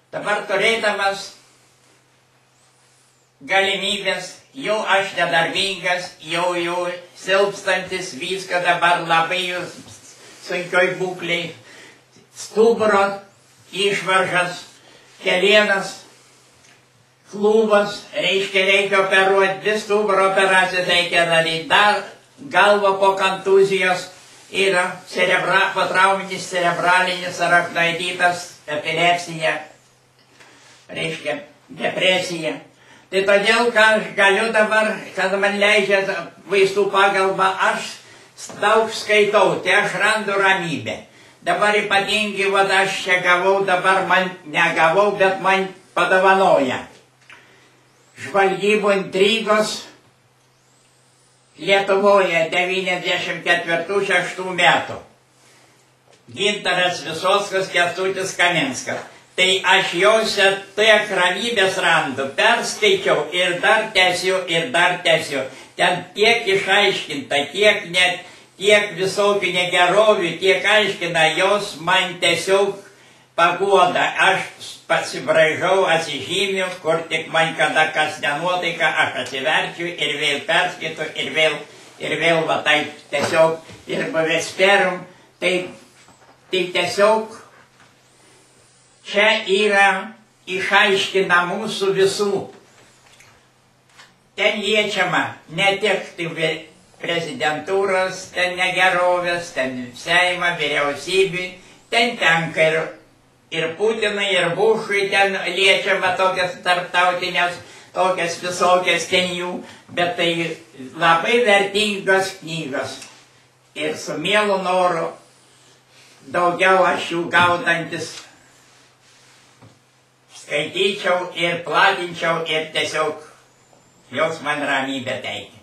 Dabar turėdamas galimybės, jau aš nedarbingas, jau silpstantis, viską dabar labai sunkioj būklei, stuburo išvaržas, kelienas, klubas, reikia operuoti, dvi stuburo operacijas reikia daryti, dar galva po kontuzijos yra potrauminis cerebralinis arachnoiditas, epilepsija, reiškia depresija. Tai todėl, ką aš galiu dabar, kad man leidžia vaistų pagalba, aš daug skaitau, tai aš randu ramybę. Dabar ypatingai, aš čia gavau, dabar man negavau, bet man padovanoja. Žvalgybų intrigos Lietuvoje 94-6 metų. Gintaras Visockas, Kęstutis Kaminskas. Tai aš jose tiek ramybės randu, perskaičiau ir dar tęsiu, ir dar tęsiu. Ten tiek išaiškinta, tiek visokių negerovių, tiek aiškina, jos man tiesiog paguoda. Aš pasibraižau, atsižymiu, kur tik man kada kas nenuotaika, aš atsiverčiu ir vėl perskaitu, ir vėl va taip tiesiog, ir buvesperum, tai tiesiog čia yra išaiškina mūsų visų. Ten liečiama ne tik prezidentūros, ten negerovės, ten Seimo, vyriausybė, ten tenka ir Putinui, ir Bušui, ten liečiama tokias tarptautinės, tokias visokias ten jų, bet tai labai vertingos knygos. Ir su mielu noru daugiau aš jų gaudantis skaityčiau ir platinčiau ir tiesiog jos man ramybę teikia.